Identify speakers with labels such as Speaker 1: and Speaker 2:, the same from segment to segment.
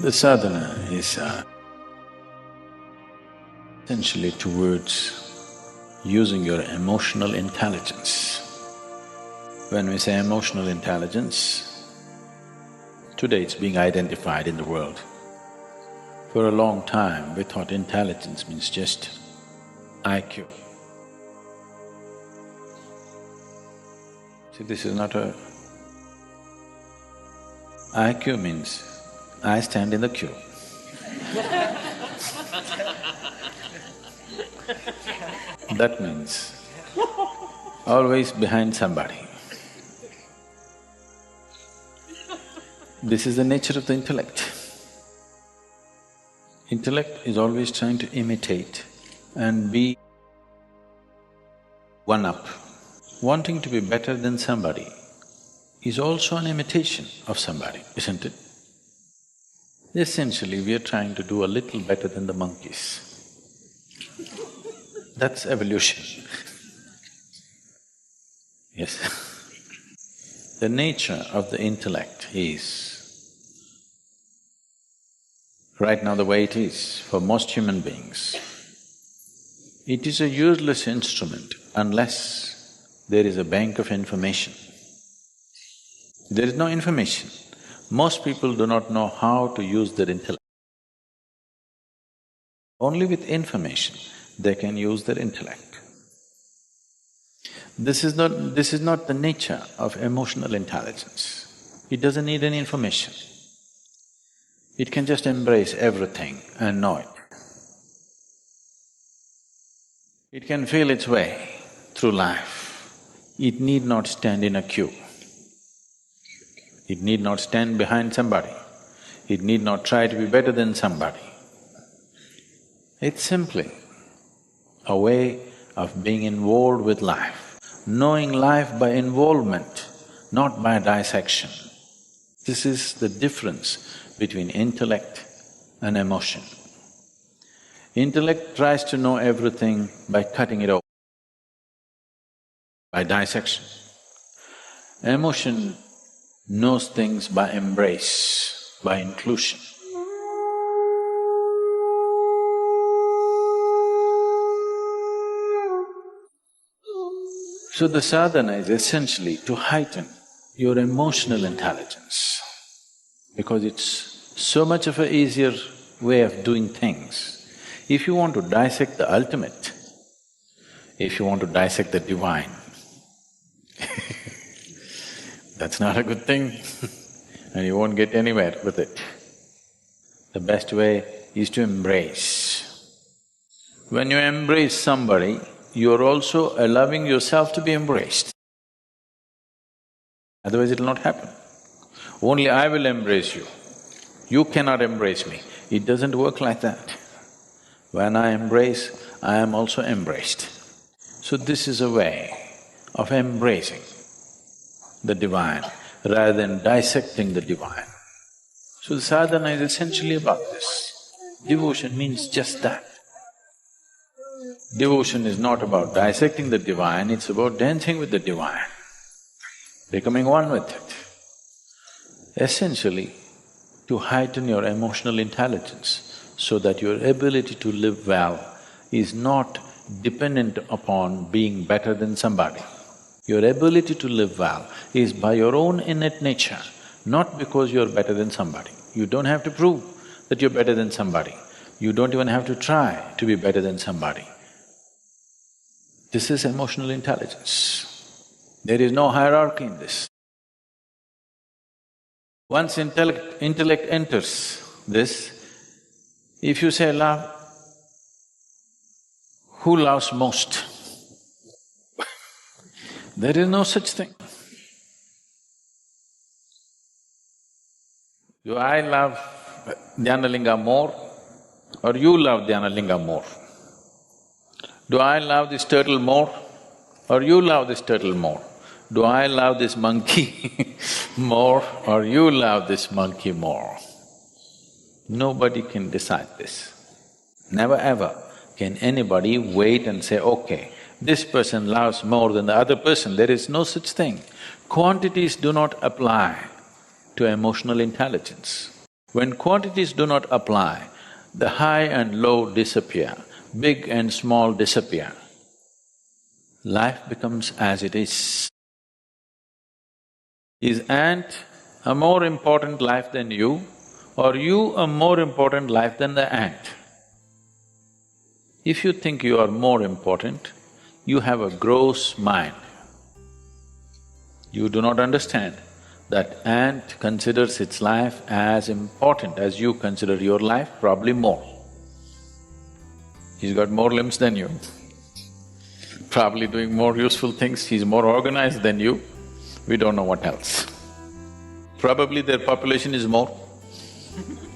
Speaker 1: The sadhana is essentially towards using your emotional intelligence. When we say emotional intelligence, today it's being identified in the world. For a long time, we thought intelligence means just IQ. See, this is not a… IQ means I stand in the queue. That means always behind somebody. This is the nature of the intellect. Intellect is always trying to imitate and be one-up. Wanting to be better than somebody is also an imitation of somebody, isn't it? Essentially, we are trying to do a little better than the monkeys. That's evolution. Yes. The nature of the intellect is, right now the way it is for most human beings, it is a useless instrument unless there is a bank of information. There is no information. Most people do not know how to use their intellect. Only with information they can use their intellect. This is not the nature of emotional intelligence. It doesn't need any information. It can just embrace everything and know it. It can feel its way through life. It need not stand in a queue. It need not stand behind somebody. It need not try to be better than somebody. It's simply a way of being involved with life, knowing life by involvement, not by dissection. This is the difference between intellect and emotion. Intellect tries to know everything by cutting it open, by dissection. Emotion knows things by embrace, by inclusion. So the sadhana is essentially to heighten your emotional intelligence, because it's so much of an easier way of doing things. If you want to dissect the ultimate, if you want to dissect the divine, that's not a good thing and you won't get anywhere with it. The best way is to embrace. When you embrace somebody, you're also allowing yourself to be embraced. Otherwise it'll not happen. Only I will embrace you. You cannot embrace me. It doesn't work like that. When I embrace, I am also embraced. So this is a way of embracing the divine rather than dissecting the divine. So the sadhana is essentially about this. Devotion means just that. Devotion is not about dissecting the divine, it's about dancing with the divine, becoming one with it. Essentially, to heighten your emotional intelligence so that your ability to live well is not dependent upon being better than somebody. Your ability to live well is by your own innate nature, not because you're better than somebody. You don't have to prove that you're better than somebody. You don't even have to try to be better than somebody. This is emotional intelligence. There is no hierarchy in this. Once intellect enters this, if you say love, who loves most? There is no such thing. Do I love Dhyanalinga more or you love Dhyanalinga more? Do I love this turtle more or you love this turtle more? Do I love this monkey more or you love this monkey more? Nobody can decide this. Never ever can anybody wait and say, okay, this person loves more than the other person. There is no such thing. Quantities do not apply to emotional intelligence. When quantities do not apply, the high and low disappear, big and small disappear. Life becomes as it is. Is ant a more important life than you, or you a more important life than the ant? If you think you are more important, you have a gross mind. You do not understand that ant considers its life as important as you consider your life, probably more. He's got more limbs than you, probably doing more useful things, he's more organized than you, we don't know what else. Probably their population is more.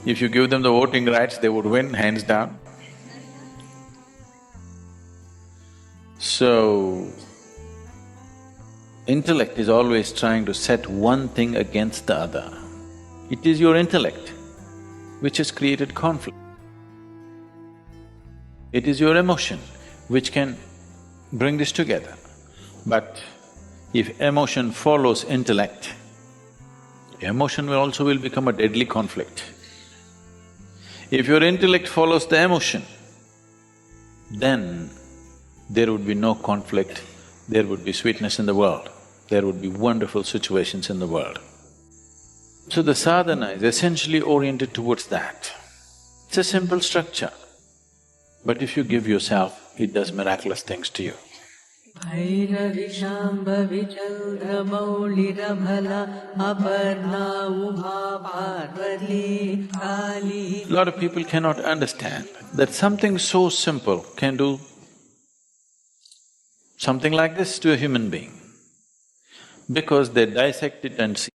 Speaker 1: If you give them the voting rights, they would win, hands down. So, intellect is always trying to set one thing against the other. It is your intellect which has created conflict. It is your emotion which can bring this together. But if emotion follows intellect, emotion will also become a deadly conflict. If your intellect follows the emotion, then there would be no conflict, there would be sweetness in the world, there would be wonderful situations in the world. So the sadhana is essentially oriented towards that. It's a simple structure, but if you give yourself, it does miraculous things to you.
Speaker 2: A
Speaker 1: lot of people cannot understand that something so simple can do something like this to a human being, because they dissect it and see.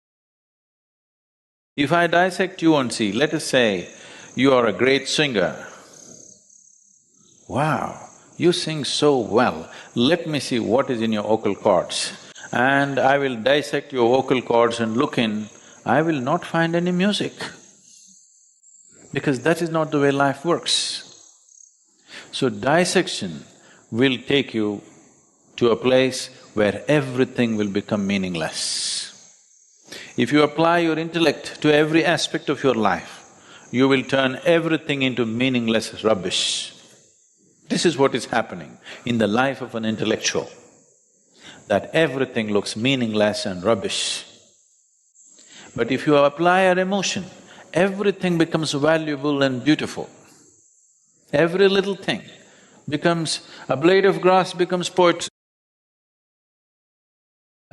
Speaker 1: If I dissect you and see, let us say you are a great singer. Wow, you sing so well, let me see what is in your vocal cords. And I will dissect your vocal cords and look in, I will not find any music, because that is not the way life works. So dissection will take you to a place where everything will become meaningless. If you apply your intellect to every aspect of your life, you will turn everything into meaningless rubbish. This is what is happening in the life of an intellectual, that everything looks meaningless and rubbish. But if you apply your emotion, everything becomes valuable and beautiful. Every little thing becomes… a blade of grass becomes poetry.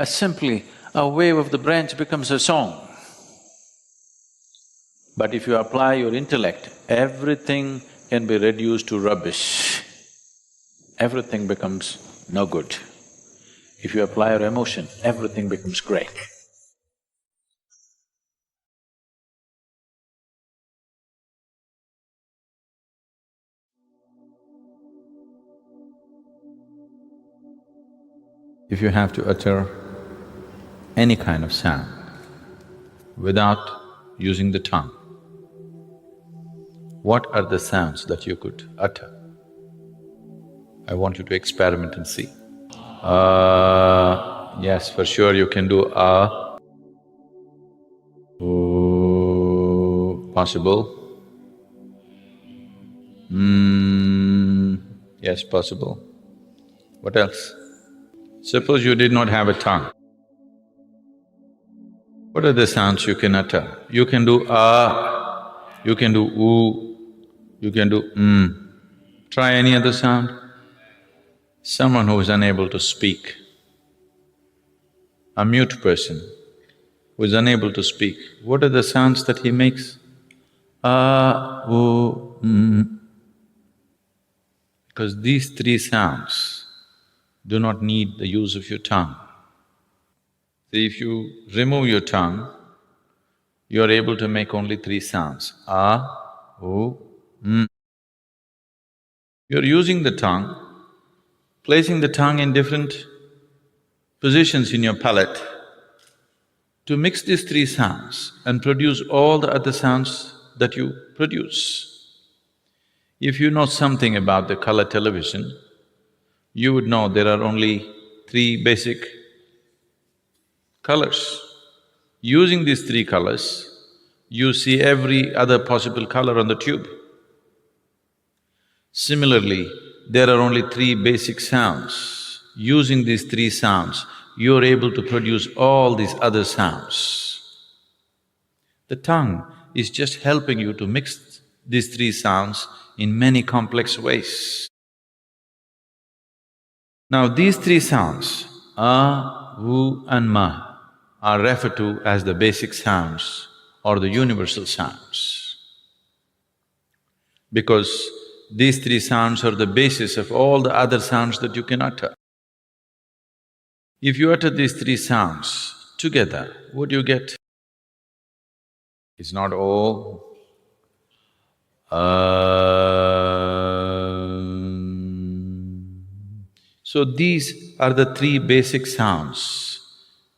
Speaker 1: Simply a wave of the branch becomes a song. But if you apply your intellect, everything can be reduced to rubbish. Everything becomes no good. If you apply your emotion, everything becomes great. If you have to utter any kind of sound without using the tongue, what are the sounds that you could utter? I want you to experiment and see. Yes, for sure you can do possible. Yes, possible. What else? Suppose you did not have a tongue. What are the sounds you can utter? You can do you can do you can do Try any other sound. Someone who is unable to speak, a mute person who is unable to speak, what are the sounds that he makes? Because these three sounds do not need the use of your tongue. See, if you remove your tongue, you are able to make only three sounds, You're using the tongue, placing the tongue in different positions in your palate to mix these three sounds and produce all the other sounds that you produce. If you know something about the color television, you would know there are only three basic colors. Using these three colors, you see every other possible color on the tube. Similarly, there are only three basic sounds. Using these three sounds, you're able to produce all these other sounds. The tongue is just helping you to mix these three sounds in many complex ways. Now these three sounds, a, vu and ma, are referred to as the basic sounds or the universal sounds. Because these three sounds are the basis of all the other sounds that you can utter. If you utter these three sounds together, what do you get? It's not oh, So these are the three basic sounds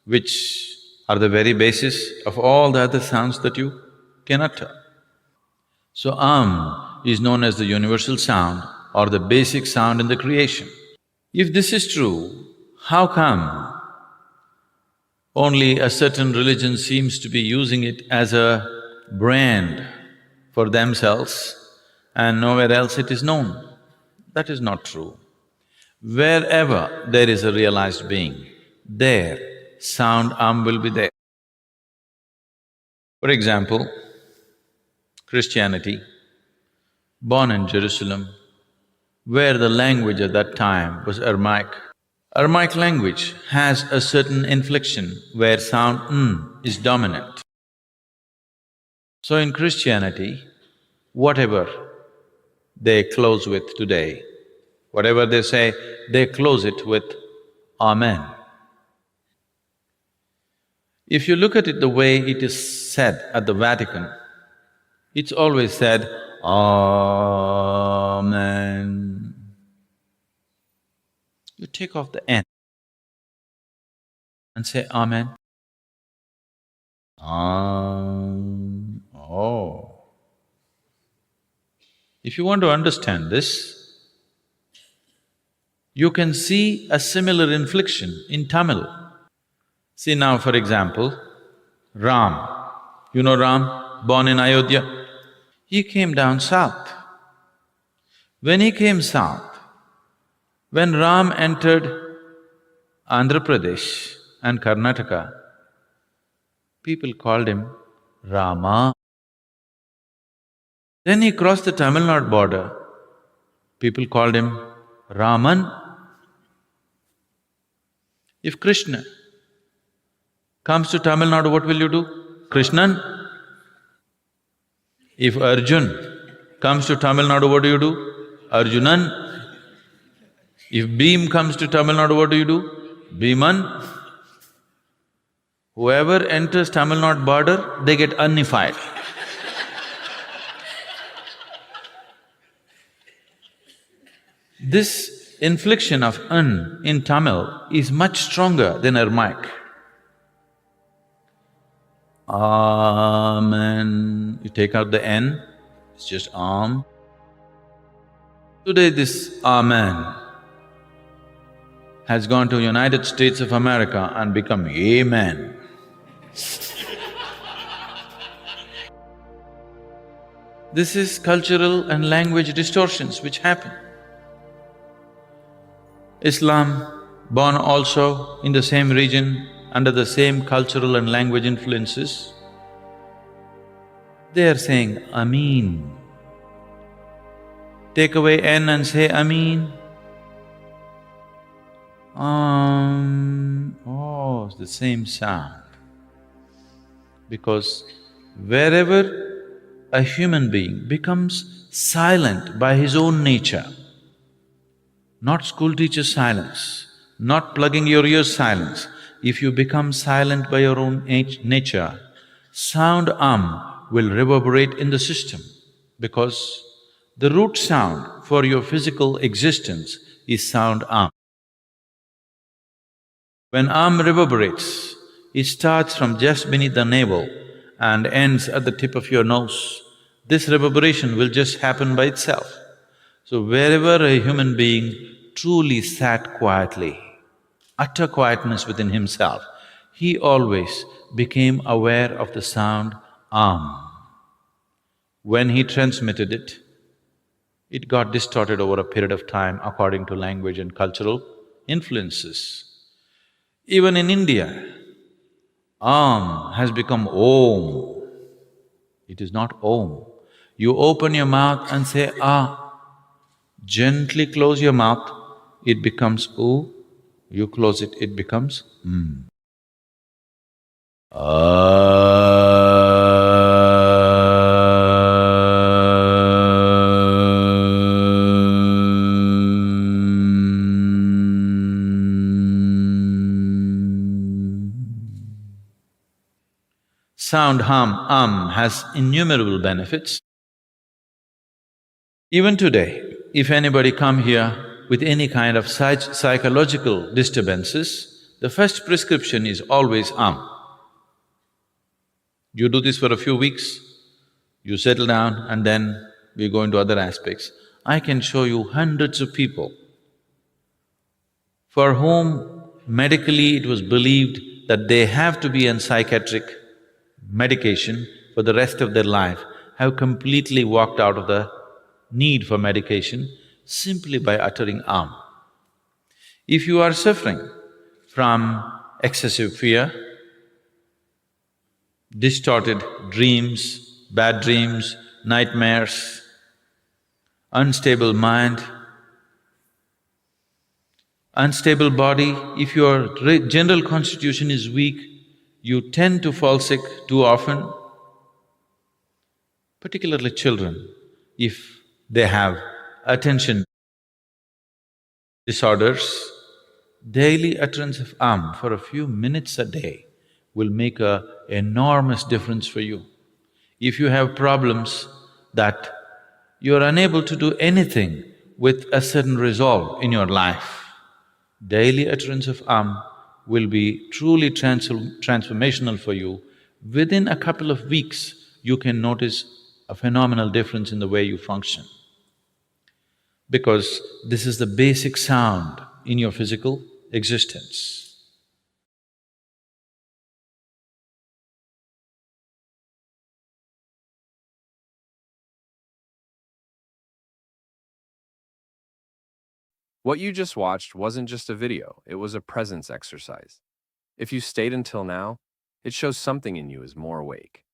Speaker 1: which are the very basis of all the other sounds that you can utter. So is known as the universal sound or the basic sound in the creation. If this is true, how come only a certain religion seems to be using it as a brand for themselves and nowhere else it is known? That is not true. Wherever there is a realized being, there sound will be there. For example, Christianity, born in Jerusalem, where the language at that time was Aramaic. Aramaic language has a certain inflection where sound is dominant. So in Christianity, whatever they close with today, whatever they say, they close it with Amen. If you look at it the way it is said at the Vatican, it's always said, Amen. You take off the N and say Amen. Oh. If you want to understand this, you can see a similar inflection in Tamil. See now, for example, Ram. You know Ram, born in Ayodhya? He came down south. When he came south, when Ram entered Andhra Pradesh and Karnataka, people called him Rama. Then he crossed the Tamil Nadu border, people called him Raman. If Krishna comes to Tamil Nadu, what will you do? Krishnan. If Arjun comes to Tamil Nadu, what do you do? Arjunan. If Bhim comes to Tamil Nadu, what do you do? Bhiman. Whoever enters Tamil Nadu border, they get unified. This inflection of in Tamil is much stronger than Aramaic. Amen. You take out the N, it's just Am. Today this Amen has gone to United States of America and become Amen. This is cultural and language distortions which happen. Islam, born also in the same region, under the same cultural and language influences, they are saying Ameen. Take away N and say Ameen. Oh, it's the same sound. Because wherever a human being becomes silent by his own nature, not school teacher silence, not plugging your ears silence, if you become silent by your own nature, sound will reverberate in the system because the root sound for your physical existence is sound When reverberates, it starts from just beneath the navel and ends at the tip of your nose. This reverberation will just happen by itself. So wherever a human being truly sat quietly, utter quietness within himself, he always became aware of the sound When he transmitted it, it got distorted over a period of time according to language and cultural influences. Even in India, has become Om. It is not Om. You open your mouth and say Ah. Gently close your mouth, it becomes Oo. You close it, it becomes Sound has innumerable benefits. Even today, if anybody come here with any kind of psychological disturbances, the first prescription is always You do this for a few weeks, you settle down and then we go into other aspects. I can show you hundreds of people for whom medically it was believed that they have to be on psychiatric medication for the rest of their life, have completely walked out of the need for medication simply by uttering If you are suffering from excessive fear, distorted dreams, bad dreams, nightmares, unstable mind, unstable body, if your general constitution is weak, you tend to fall sick too often, particularly children, if they have attention disorders, daily utterance of for a few minutes a day will make a enormous difference for you. If you have problems that you're unable to do anything with a certain resolve in your life, daily utterance of will be truly transformational for you. Within a couple of weeks, you can notice a phenomenal difference in the way you function. Because this is the basic sound in your physical existence.
Speaker 2: What you just watched wasn't just a video, it was a presence exercise. If you stayed until now, it shows something in you is more awake.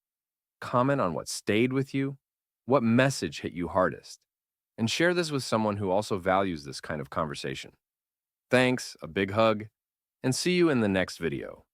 Speaker 2: Comment on what stayed with you, what message hit you hardest, and share this with someone who also values this kind of conversation. Thanks, a big hug, and see you in the next video.